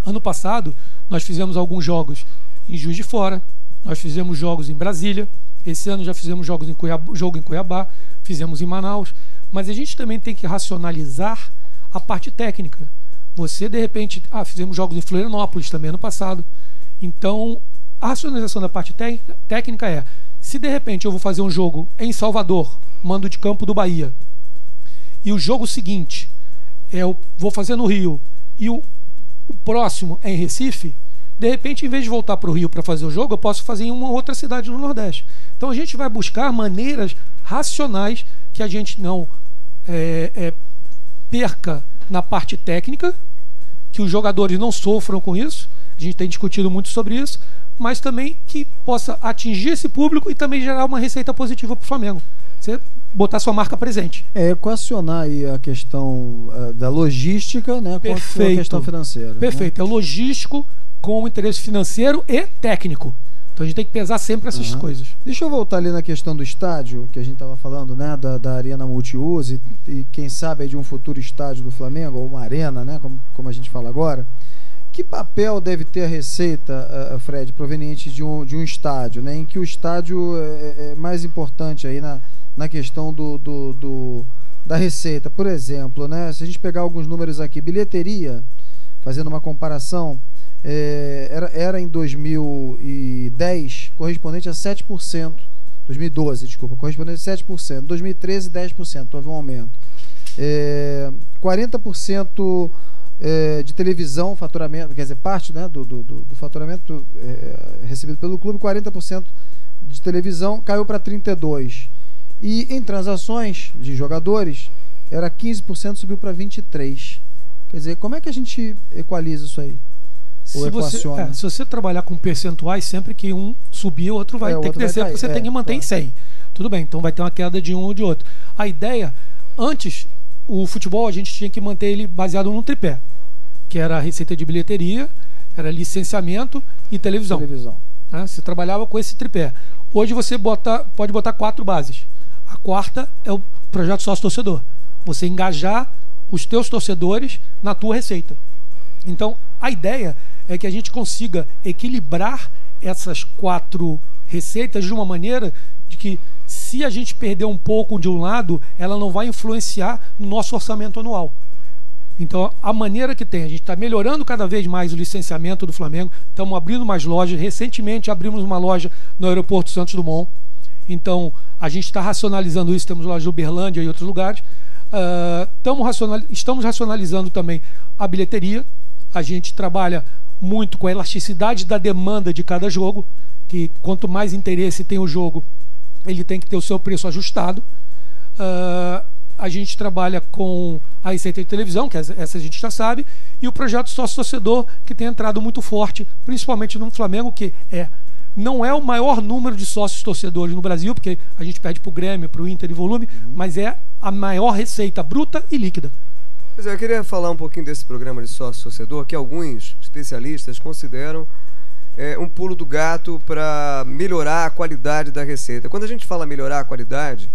Ano passado, nós fizemos alguns jogos em Juiz de Fora, nós fizemos jogos em Brasília, esse ano já fizemos jogo em Cuiabá, fizemos em Manaus, mas a gente também tem que racionalizar a parte técnica. Você, de repente, fizemos jogos em Florianópolis também ano passado. Então, a racionalização da parte técnica é, se de repente eu vou fazer um jogo em Salvador, mando de campo do Bahia, e o jogo seguinte eu vou fazer no Rio, e o próximo é em Recife, de repente, em vez de voltar para o Rio para fazer o jogo, eu posso fazer em uma outra cidade do Nordeste. Então a gente vai buscar maneiras racionais que a gente não perca na parte técnica, que os jogadores não sofram com isso. A gente tem discutido muito sobre isso, mas também que possa atingir esse público e também gerar uma receita positiva para o Flamengo. Você botar sua marca presente. Equacionar aí a questão da logística, né, com a questão financeira. Perfeito. Né? É o logístico com o interesse financeiro e técnico. Então a gente tem que pesar sempre essas coisas. Deixa eu voltar ali na questão do estádio, que a gente estava falando, né, da arena multiuso e quem sabe aí de um futuro estádio do Flamengo, ou uma arena, né, como a gente fala agora. Que papel deve ter a receita, Fred, proveniente de um estádio, né, em que o estádio é mais importante aí na questão da receita? Por exemplo, né, se a gente pegar alguns números aqui, bilheteria, fazendo uma comparação, era em 2010 correspondente a 7%, 2012, desculpa, correspondente a 7%, 2013 10%, houve um aumento. 40% de televisão, faturamento, quer dizer, parte, né, do faturamento recebido pelo clube, 40% de televisão caiu para 32%. E em transações de jogadores, era 15%, subiu para 23%. Quer dizer, como é que a gente equaliza isso aí? Se você trabalhar com percentuais, sempre que um subir, o outro vai ter que descer, porque você tem que manter em 100. Tudo bem, então vai ter uma queda de um ou de outro. A ideia, antes, o futebol a gente tinha que manter ele baseado num tripé, que era a receita de bilheteria, era licenciamento e televisão. Você trabalhava com esse tripé. Hoje você pode botar 4 bases. A quarta é o projeto sócio-torcedor. Você engajar os teus torcedores na tua receita. Então, a ideia é que a gente consiga equilibrar essas 4 receitas de uma maneira de que, se a gente perder um pouco de um lado, ela não vai influenciar no nosso orçamento anual. Então, a maneira que tem, a gente está melhorando cada vez mais o licenciamento do Flamengo, estamos abrindo mais lojas. Recentemente abrimos uma loja no aeroporto Santos Dumont. Então, a gente está racionalizando isso, temos lojas de Uberlândia e outros lugares. Estamos racionalizando também a bilheteria. A gente trabalha muito com a elasticidade da demanda de cada jogo, que quanto mais interesse tem o jogo, ele tem que ter o seu preço ajustado. A gente trabalha com a receita de televisão, que essa a gente já sabe, e o projeto sócio-torcedor, que tem entrado muito forte, principalmente no Flamengo, que não é o maior número de sócios torcedores no Brasil, porque a gente perde para o Grêmio, para o Inter e volume, mas é a maior receita bruta e líquida. Pois é, eu queria falar um pouquinho desse programa de sócio-torcedor, que alguns especialistas consideram um pulo do gato para melhorar a qualidade da receita. Quando a gente fala melhorar a qualidade,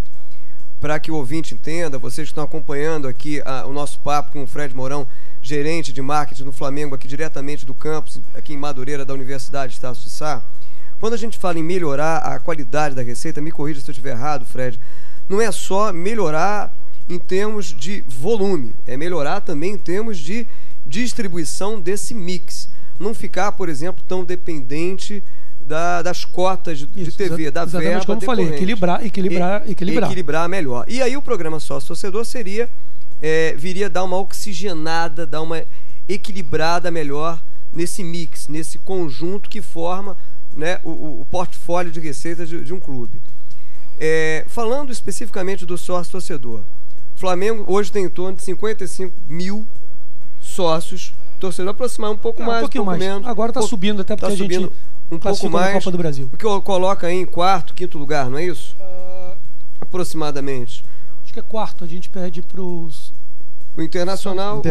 para que o ouvinte entenda, vocês que estão acompanhando aqui o nosso papo com o Fred Mourão, gerente de marketing do Flamengo, aqui diretamente do campus, aqui em Madureira, da Universidade de Estácio de Sá, Quando a gente fala em melhorar a qualidade da receita, me corrija se eu estiver errado, Fred, não é só melhorar em termos de volume, é melhorar também em termos de distribuição desse mix. Não ficar, por exemplo, tão dependente das cotas de TV, da verba como falei, equilibrar melhor. E aí o programa sócio-torcedor viria dar uma oxigenada, dar uma equilibrada melhor nesse mix, nesse conjunto que forma, né, o portfólio de receitas de um clube. Falando especificamente do sócio-torcedor, o Flamengo hoje tem em torno de 55 mil sócios torcedor, aproximar um pouco mais, um pouquinho mais. Menos. Agora está subindo, até porque a gente um pouco mais, Copa do Brasil. O que coloca aí em quarto, quinto lugar, não é isso? Aproximadamente. Acho que é quarto, a gente perde para o Internacional,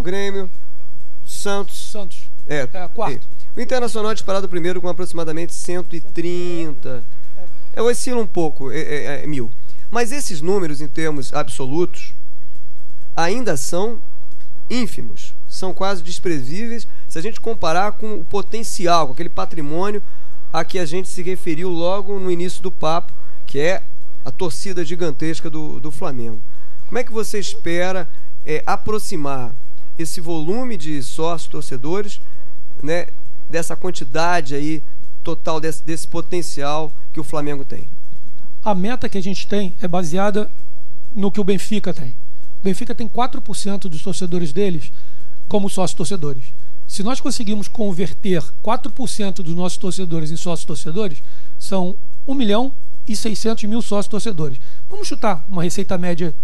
Grêmio, Santos. Quarto. O Internacional é disparado primeiro com aproximadamente 130. Oscila um pouco, mil. Mas esses números, em termos absolutos, ainda são ínfimos, são quase desprezíveis se a gente comparar com o potencial, com aquele patrimônio a que a gente se referiu logo no início do papo, que é a torcida gigantesca do Flamengo. Como é que você espera aproximar esse volume de sócios torcedores, né, dessa quantidade aí total desse potencial que o Flamengo tem? A meta que a gente tem é baseada no que o Benfica tem. O Benfica tem 4% dos torcedores deles como sócios torcedores. Se nós conseguirmos converter 4% dos nossos torcedores em sócios torcedores, são 1.600.000 sócios torcedores. Vamos chutar uma receita média,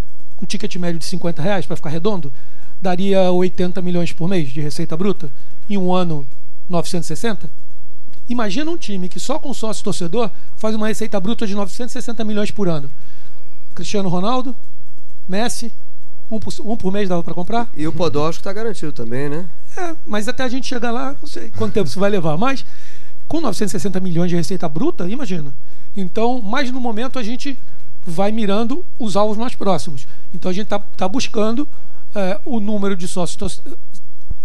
um ticket médio de R$50 para ficar redondo, daria 80 milhões por mês de receita bruta, em um ano 960. Imagina um time que só com sócio torcedor faz uma receita bruta de 960 milhões por ano. Cristiano Ronaldo, Messi, um por mês dava para comprar. E o Podolski está garantido também, né? Mas até a gente chegar lá, não sei quanto tempo isso vai levar. Mas com 960 milhões de receita bruta, imagina. Então, mas no momento a gente vai mirando os alvos mais próximos. Então a gente está buscando o número de sócios,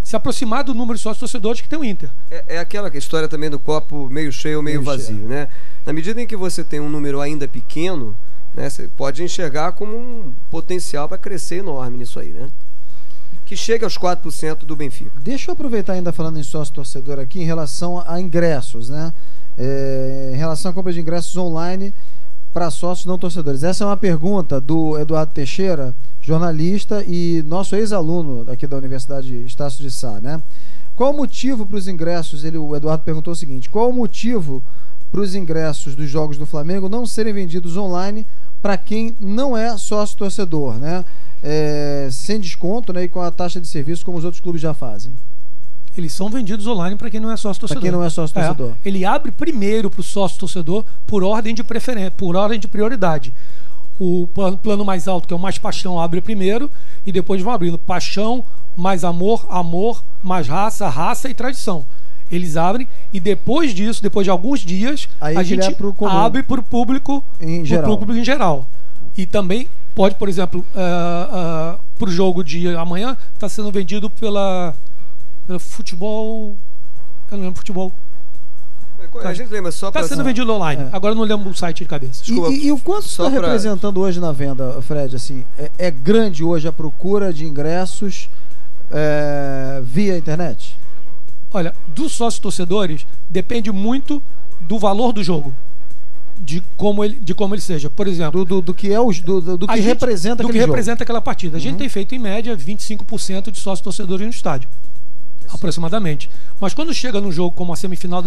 se aproximar do número de sócios torcedores que tem o Inter. É aquela história também do copo meio cheio ou meio vazio, né? Na medida em que você tem um número ainda pequeno, né, você pode enxergar como um potencial para crescer enorme nisso aí, né? Que chega aos 4% do Benfica. Deixa eu aproveitar ainda falando em sócio torcedor aqui, em relação a ingressos, né? Em relação à compra de ingressos online para sócios não torcedores. Essa é uma pergunta do Eduardo Teixeira, jornalista e nosso ex-aluno aqui da Universidade Estácio de Sá, né? Qual o motivo para os ingressos? O Eduardo perguntou o seguinte: qual o motivo para os ingressos dos jogos do Flamengo não serem vendidos online para quem não é sócio torcedor, né? Sem desconto, né? E com a taxa de serviço como os outros clubes já fazem. Eles são vendidos online para quem não é sócio torcedor. Para quem não é sócio torcedor. Ele abre primeiro para o sócio torcedor por ordem de preferência, por ordem de prioridade. O plano mais alto, que é o Mais Paixão, abre primeiro e depois vão abrindo Paixão, Mais Amor, Amor, Mais Raça, Raça e Tradição. Eles abrem e depois disso, depois de alguns dias, aí a gente abre para o público em geral. E também pode, por exemplo, para o jogo de amanhã, está sendo vendido pela futebol. Eu não lembro futebol. A gente lembra só para. Está sendo vendido online. Agora eu não lembro o site de cabeça. E o quanto está representando hoje na venda, Fred? Assim, é grande hoje a procura de ingressos via internet? Olha, dos sócios torcedores depende muito do valor do jogo, de como ele seja. Por exemplo, do que representa aquela partida. A gente tem feito em média 25% de sócios torcedores no estádio, aproximadamente. Mas quando chega num jogo como a semifinal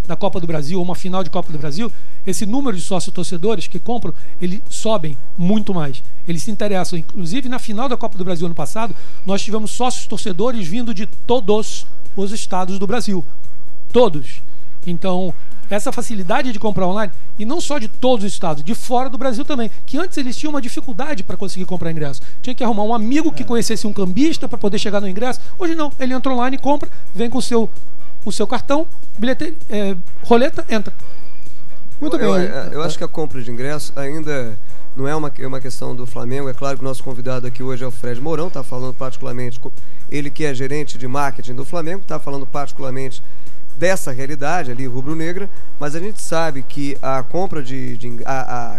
da Copa do Brasil ou uma final de Copa do Brasil, esse número de sócios torcedores que compram, eles sobem muito mais. Eles se interessam. Inclusive, na final da Copa do Brasil ano passado, nós tivemos sócios torcedores vindo de todos os estados do Brasil. Todos. Então, essa facilidade de comprar online, e não só de todos os estados, de fora do Brasil também, que antes eles tinham uma dificuldade para conseguir comprar ingresso. Tinha que arrumar um amigo que conhecesse um cambista para poder chegar no ingresso. Hoje não, ele entra online, compra, vem com o seu cartão, bilhete, roleta, entra. Muito bem. Eu acho que a compra de ingresso ainda não é uma questão do Flamengo. É claro que o nosso convidado aqui hoje é o Fred Mourão, está falando particularmente, ele que é gerente de marketing do Flamengo, está falando particularmente dessa realidade ali rubro-negra, mas a gente sabe que a compra a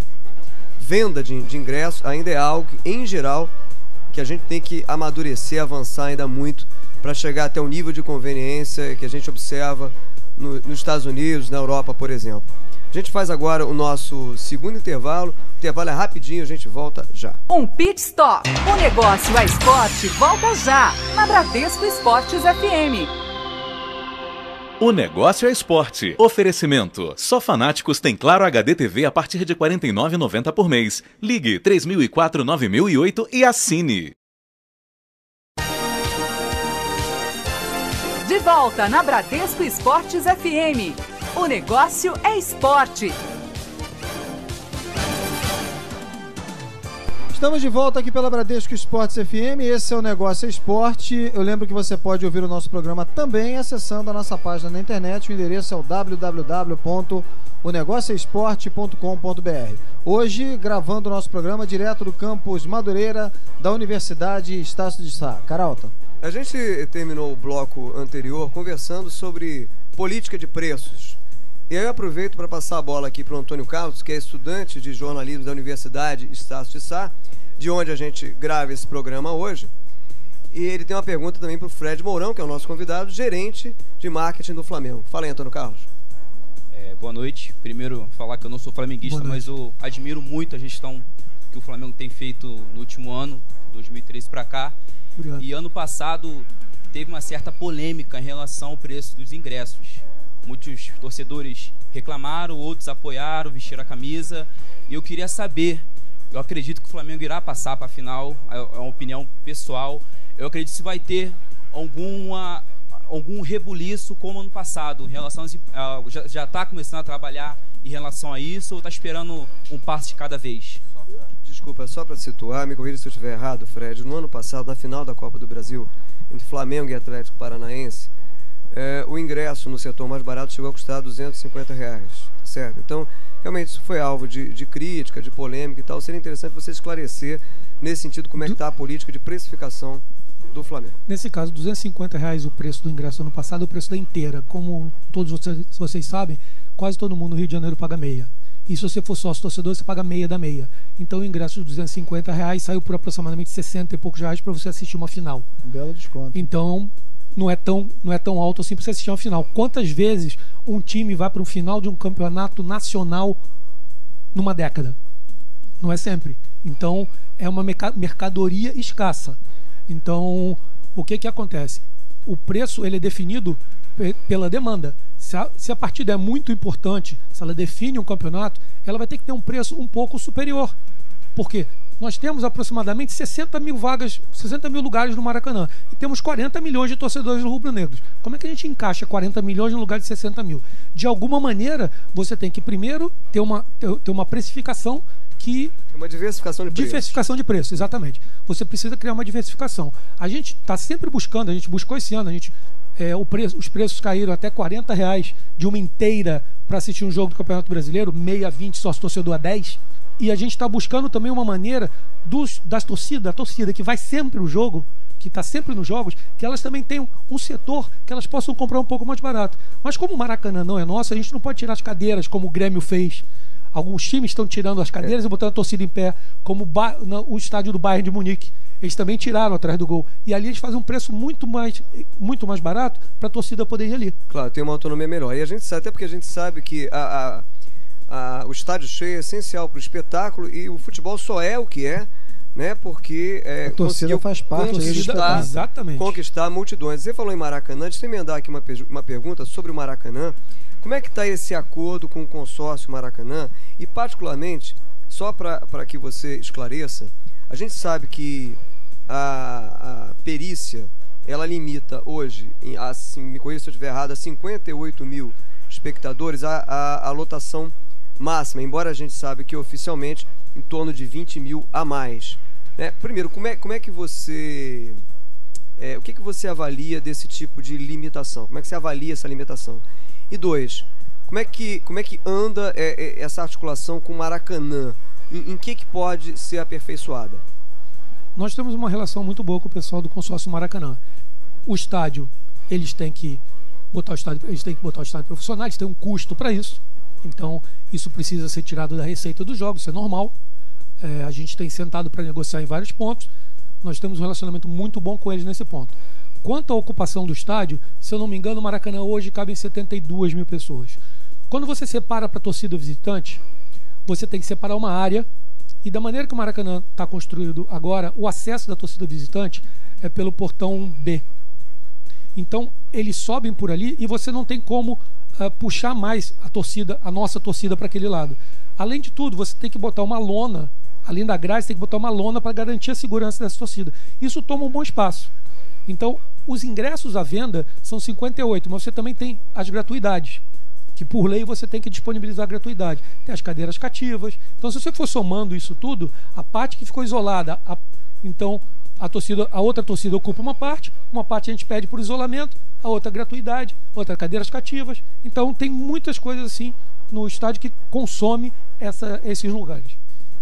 venda de ingressos ainda é algo que, em geral, que a gente tem que amadurecer, avançar ainda muito para chegar até o nível de conveniência que a gente observa nos Estados Unidos, na Europa, por exemplo. A gente faz agora o nosso segundo intervalo. O intervalo é rapidinho, a gente volta já. Um pit stop. O negócio é esporte. Volta já. Na Bradesco Esportes FM. O negócio é esporte. Oferecimento. Só Fanáticos tem Claro HD TV a partir de R$ 49,90 por mês. Ligue 3004-9008 e assine. De volta na Bradesco Esportes FM. O negócio é esporte. Estamos de volta aqui pela Bradesco Esportes FM. Esse é o Negócio é Esporte. Eu lembro que você pode ouvir o nosso programa também acessando a nossa página na internet. O endereço é o www.onegocioesporte.com.br. Hoje, gravando o nosso programa direto do campus Madureira da Universidade Estácio de Sá. Caralta. A gente terminou o bloco anterior conversando sobre política de preços. E aí eu aproveito para passar a bola aqui para o Antônio Carlos, que é estudante de jornalismo da Universidade Estácio de Sá, de onde a gente grava esse programa hoje. E ele tem uma pergunta também para o Fred Mourão, que é o nosso convidado, gerente de marketing do Flamengo. Fala aí, Antônio Carlos. Boa noite. Primeiro, falar que eu não sou flamenguista, mas eu admiro muito a gestão que o Flamengo tem feito no último ano, 2013 para cá. Obrigado. E ano passado teve uma certa polêmica em relação ao preço dos ingressos. Muitos torcedores reclamaram, outros apoiaram, vestiram a camisa. E eu queria saber, eu acredito que o Flamengo irá passar para a final, é uma opinião pessoal. Eu acredito que vai ter algum rebuliço como ano passado, em relação já está começando a trabalhar em relação a isso, ou está esperando um passo de cada vez? Desculpa, só para situar, me corrija se eu estiver errado, Fred. No ano passado, na final da Copa do Brasil, entre Flamengo e Atlético Paranaense, o ingresso no setor mais barato chegou a custar R$250, certo? Então, realmente isso foi alvo de crítica, de polêmica e tal. Seria interessante você esclarecer, nesse sentido, como é que está a política de precificação do Flamengo. Nesse caso, R$250 o preço do ingresso ano passado é o preço da inteira. Como todos vocês sabem, quase todo mundo no Rio de Janeiro paga meia. E se você for sócio torcedor, você paga meia da meia. Então o ingresso de R$250 saiu por aproximadamente 60 e poucos reais para você assistir uma final. Um belo desconto. Então não é tão alto assim para você assistir uma final. Quantas vezes um time vai para um final de um campeonato nacional numa década? Não é sempre. Então é uma mercadoria escassa. Então o que acontece? O preço ele é definido pela demanda. Se a partida é muito importante, se ela define um campeonato, ela vai ter que ter um preço um pouco superior. Por quê? Nós temos aproximadamente 60 mil vagas, 60 mil lugares no Maracanã. E temos 40 milhões de torcedores rubro-negros. Como é que a gente encaixa 40 milhões no lugar de 60 mil? De alguma maneira, você tem que primeiro ter uma precificação que... Uma diversificação de preço. Diversificação de preço, exatamente. Você precisa criar uma diversificação. A gente está sempre buscando, a gente buscou esse ano, os preços caíram até R$40 de uma inteira para assistir um jogo do Campeonato Brasileiro, meia 20, sócio torcedor a 10. E a gente está buscando também uma maneira da torcida que vai sempre no jogo, que está sempre nos jogos, que elas também tenham um setor que elas possam comprar um pouco mais barato. Mas como o Maracanã não é nosso, a gente não pode tirar as cadeiras como o Grêmio fez. Alguns times estão tirando as cadeiras e botando a torcida em pé, como o estádio do Bayern de Munique. Eles também tiraram atrás do gol. E ali eles fazem um preço muito mais barato para a torcida poder ir ali. Claro, tem uma autonomia melhor. E a gente sabe, até porque a gente sabe que o estádio cheio é essencial para o espetáculo e o futebol só é o que é, né? Porque a torcida faz parte conquistar multidões. Você falou em Maracanã, deixa eu emendar aqui uma pergunta sobre o Maracanã. Como é que está esse acordo com o consórcio Maracanã? E particularmente, só para que você esclareça, a gente sabe que a perícia, ela limita hoje, me corrija se eu estiver errado, a 58 mil espectadores a lotação máxima, embora a gente sabe que oficialmente em torno de 20 mil a mais. Né? Primeiro, como é que você... o que você avalia desse tipo de limitação? Como é que você avalia essa limitação? E dois, como é que anda essa articulação com o Maracanã? Em que pode ser aperfeiçoada? Nós temos uma relação muito boa com o pessoal do consórcio Maracanã. O estádio, eles têm que eles têm que botar o estádio profissional, eles têm um custo para isso. Então, isso precisa ser tirado da receita dos jogos, isso é normal. A gente tem sentado para negociar em vários pontos. Nós temos um relacionamento muito bom com eles nesse ponto. Quanto à ocupação do estádio, se eu não me engano, o Maracanã hoje cabe em 72 mil pessoas. Quando você separa para a torcida visitante, você tem que separar uma área, e da maneira que o Maracanã está construído agora, o acesso da torcida visitante é pelo portão B. Então, eles sobem por ali e você não tem como puxar mais a nossa torcida para aquele lado. Além de tudo, você tem que botar uma lona, além da grade, você tem que botar uma lona para garantir a segurança dessa torcida. Isso toma um bom espaço. Então, os ingressos à venda são 58, mas você também tem as gratuidades, que por lei você tem que disponibilizar a gratuidade. Tem as cadeiras cativas. Então, se você for somando isso tudo, a parte que ficou isolada, então a outra torcida ocupa uma parte a gente pede por isolamento, a outra gratuidade, outra cadeiras cativas. Então, tem muitas coisas assim no estádio que consome esses lugares.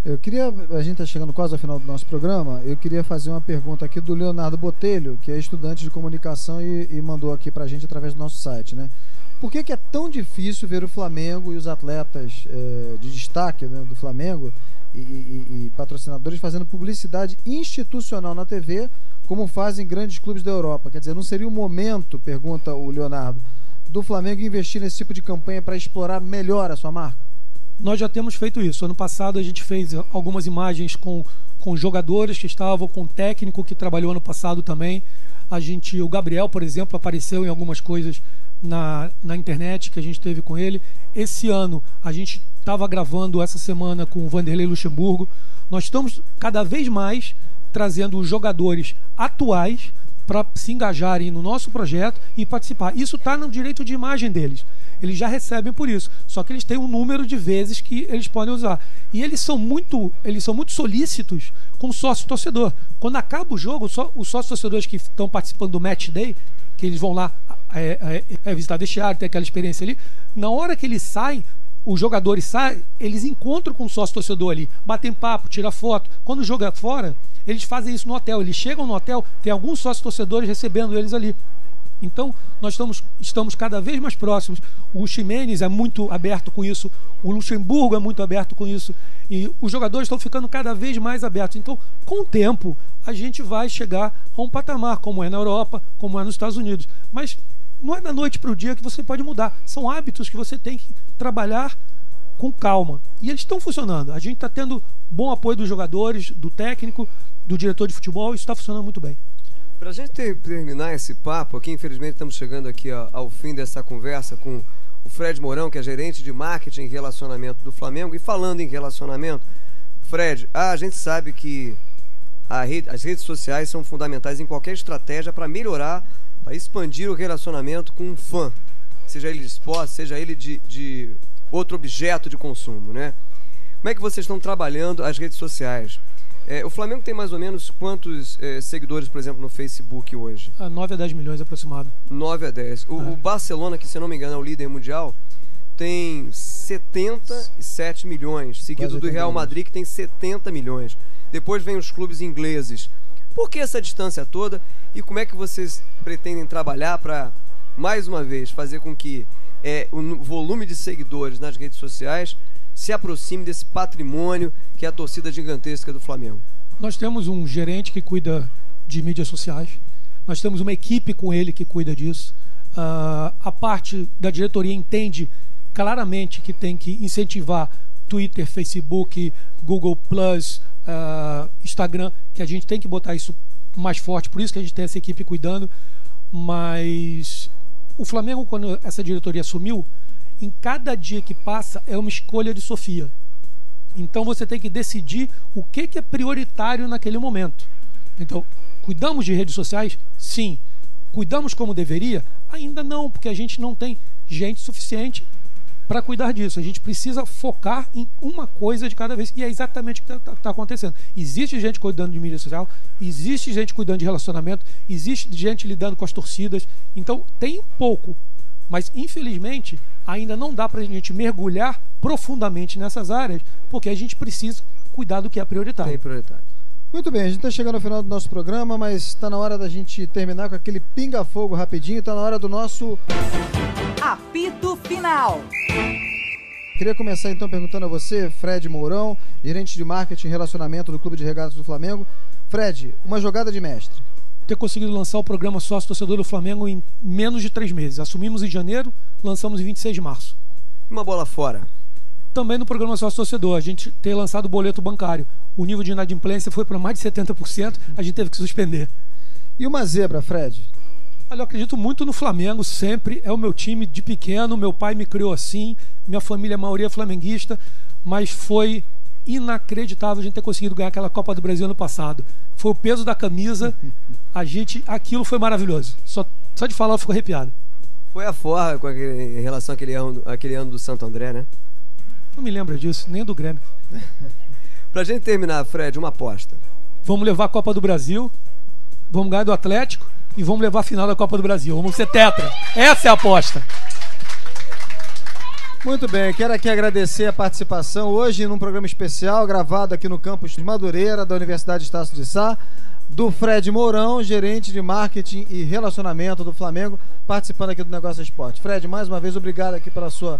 A gente está chegando quase ao final do nosso programa, eu queria fazer uma pergunta aqui do Leonardo Botelho, que é estudante de comunicação e mandou aqui para a gente através do nosso site, né? Por que é tão difícil ver o Flamengo e os atletas de destaque, né, do Flamengo e patrocinadores fazendo publicidade institucional na TV, como fazem grandes clubes da Europa? Quer dizer, não seria o momento, pergunta o Leonardo, do Flamengo investir nesse tipo de campanha para explorar melhor a sua marca? Nós já temos feito isso. Ano passado a gente fez algumas imagens com jogadores que estavam, com técnico que trabalhou ano passado também. O Gabriel, por exemplo, apareceu em algumas coisas na internet que a gente teve com ele. Esse ano a gente estava gravando essa semana com o Vanderlei Luxemburgo. Nós estamos cada vez mais trazendo os jogadores atuais para se engajarem no nosso projeto e participar. Isso está no direito de imagem deles. Eles já recebem por isso, só que eles têm um número de vezes que eles podem usar. E eles são muito solícitos com o sócio-torcedor. Quando acaba o jogo, os sócios-torcedores que estão participando do Match Day, que eles vão lá visitar vestiário, ter aquela experiência ali, na hora que eles saem, os jogadores saem, eles encontram com o sócio-torcedor ali, batem papo, tiram foto. Quando o jogo é fora, eles fazem isso no hotel. Eles chegam no hotel, tem alguns sócios-torcedores recebendo eles ali. Então, nós estamos cada vez mais próximos. O Ximenes é muito aberto com isso, o Luxemburgo é muito aberto com isso, e os jogadores estão ficando cada vez mais abertos. Então, com o tempo, a gente vai chegar a um patamar, como é na Europa, como é nos Estados Unidos. Mas não é da noite para o dia que você pode mudar. São hábitos que você tem que trabalhar com calma. E eles estão funcionando. A gente está tendo bom apoio dos jogadores, do técnico, do diretor de futebol, isso está funcionando muito bem. Para a gente terminar esse papo aqui, infelizmente estamos chegando aqui ao fim dessa conversa com o Fred Mourão, que é gerente de marketing e relacionamento do Flamengo. E falando em relacionamento, Fred, a gente sabe que as redes sociais são fundamentais em qualquer estratégia para melhorar, para expandir o relacionamento com um fã, seja ele de esporte, seja ele de outro objeto de consumo, né? Como é que vocês estão trabalhando as redes sociais? O Flamengo tem mais ou menos quantos seguidores, por exemplo, no Facebook hoje? 9 a 10 milhões aproximado. 9 a 10. O Barcelona, que se não me engano é o líder mundial, tem 77 milhões, seguido do Real Madrid, que tem 70 milhões. Depois vem os clubes ingleses. Por que essa distância toda? E como é que vocês pretendem trabalhar para, mais uma vez, fazer com que o volume de seguidores nas redes sociais se aproxime desse patrimônio que é a torcida gigantesca do Flamengo? Nós temos um gerente que cuida de mídias sociais, nós temos uma equipe com ele que cuida disso. A parte da diretoria entende claramente que tem que incentivar Twitter, Facebook, Google+, Instagram, que a gente tem que botar isso mais forte, por isso que a gente tem essa equipe cuidando. Mas o Flamengo, quando essa diretoria assumiu, em cada dia que passa é uma escolha de Sofia. Então você tem que decidir o que é prioritário naquele momento. Então, cuidamos de redes sociais? Sim. Cuidamos como deveria? Ainda não, porque a gente não tem gente suficiente para cuidar disso. A gente precisa focar em uma coisa de cada vez. E é exatamente o que está acontecendo. Existe gente cuidando de mídia social, existe gente cuidando de relacionamento, existe gente lidando com as torcidas. Então, tem um pouco. Mas, infelizmente, ainda não dá para a gente mergulhar profundamente nessas áreas, porque a gente precisa cuidar do que é prioritário. Tem prioritário. Muito bem, a gente está chegando ao final do nosso programa, mas está na hora da gente terminar com aquele pinga-fogo rapidinho, está na hora do nosso apito final. Queria começar então perguntando a você, Fred Mourão, gerente de marketing e relacionamento do Clube de Regatas do Flamengo. Fred, uma jogada de mestre. Ter conseguido lançar o programa Sócio Torcedor do Flamengo em menos de 3 meses. Assumimos em janeiro, lançamos em 26 de março. Uma bola fora. Também no programa Sócio Torcedor, a gente ter lançado o boleto bancário. O nível de inadimplência foi para mais de 70%, a gente teve que suspender. E uma zebra, Fred? Olha, eu acredito muito no Flamengo, sempre. É o meu time de pequeno, meu pai me criou assim, minha família, a maioria é flamenguista, mas foi inacreditável a gente ter conseguido ganhar aquela Copa do Brasil ano passado. Foi o peso da camisa, aquilo foi maravilhoso. Só de falar eu fico arrepiado. Foi a forra em relação àquele ano do Santo André, né? Não me lembro disso, nem do Grêmio. Pra gente terminar, Fred, uma aposta. Vamos levar a Copa do Brasil, vamos ganhar do Atlético e vamos levar a final da Copa do Brasil. Vamos ser tetra. Essa é a aposta. Muito bem, quero aqui agradecer a participação hoje num programa especial gravado aqui no campus de Madureira, da Universidade Estácio de Sá, do Fred Mourão, gerente de marketing e relacionamento do Flamengo, participando aqui do Negócio Esporte. Fred, mais uma vez, obrigado aqui pela sua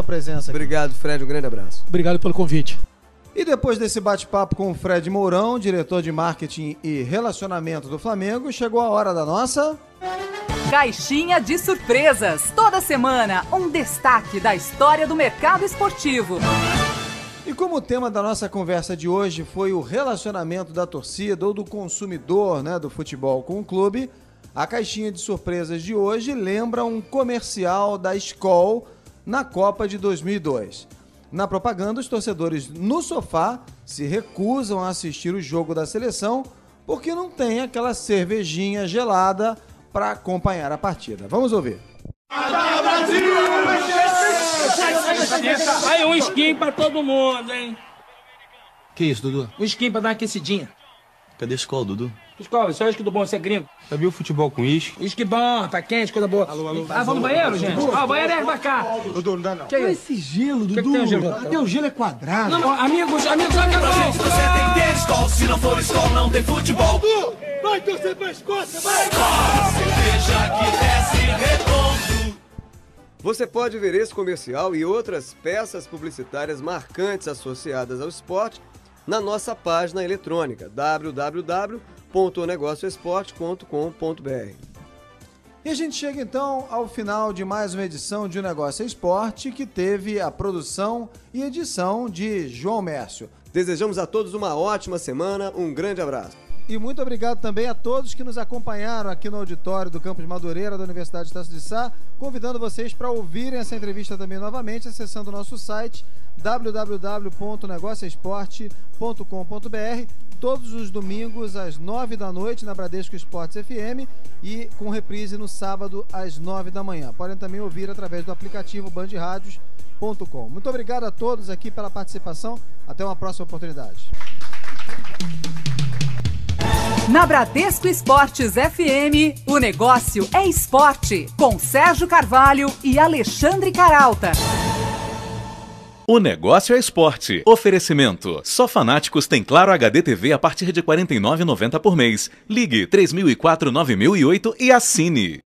presença aqui. Obrigado, Fred, um grande abraço. Obrigado pelo convite. E depois desse bate-papo com o Fred Mourão, diretor de marketing e relacionamento do Flamengo, chegou a hora da nossa... Caixinha de surpresas. Toda semana, um destaque da história do mercado esportivo. E como o tema da nossa conversa de hoje foi o relacionamento da torcida ou do consumidor, né, do futebol com o clube, a caixinha de surpresas de hoje lembra um comercial da Skol na Copa de 2002. Na propaganda, os torcedores no sofá se recusam a assistir o jogo da seleção porque não tem aquela cervejinha gelada para acompanhar a partida. Vamos ouvir. Aí um skin pra todo mundo, hein? Que isso, Dudu? Um skin pra dar uma aquecidinha. Cadê Skol, Dudu? Skol, isso é uísque do bom, você é gringo. Já viu futebol com uísque? Uísque bom, tá quente, coisa boa. Alô. Vamos no banheiro, gente? O banheiro é pra cá. Dudu, não dá não. Que é esse gelo, Dudu? Que tem o gelo? Até o gelo é quadrado. Não, amigos, pra gente você tem que ter Skol. Se não for Skol, não tem futebol. Dudu, vai torcer pra Escócia, vai! Cerveja que desce redondo. Você pode ver esse comercial e outras peças publicitárias marcantes associadas ao esporte na nossa página eletrônica www.negocioesporte.com.br. E a gente chega então ao final de mais uma edição de O Negócio é Esporte, que teve a produção e edição de João Mércio. Desejamos a todos uma ótima semana, um grande abraço. E muito obrigado também a todos que nos acompanharam aqui no auditório do Campus Madureira da Universidade Estácio de Sá, convidando vocês para ouvirem essa entrevista também novamente, acessando o nosso site www.negocioesporte.com.br, todos os domingos às 9 da noite na Bradesco Esportes FM e com reprise no sábado às 9 da manhã. Podem também ouvir através do aplicativo bandradios.com. Muito obrigado a todos aqui pela participação. Até uma próxima oportunidade. Na Bradesco Esportes FM, o negócio é esporte, com Sérgio Carvalho e Alexandre Caralta. O negócio é esporte. Oferecimento. Só fanáticos tem Claro HD TV a partir de R$ 49,90 por mês. Ligue 3004-9008 e assine.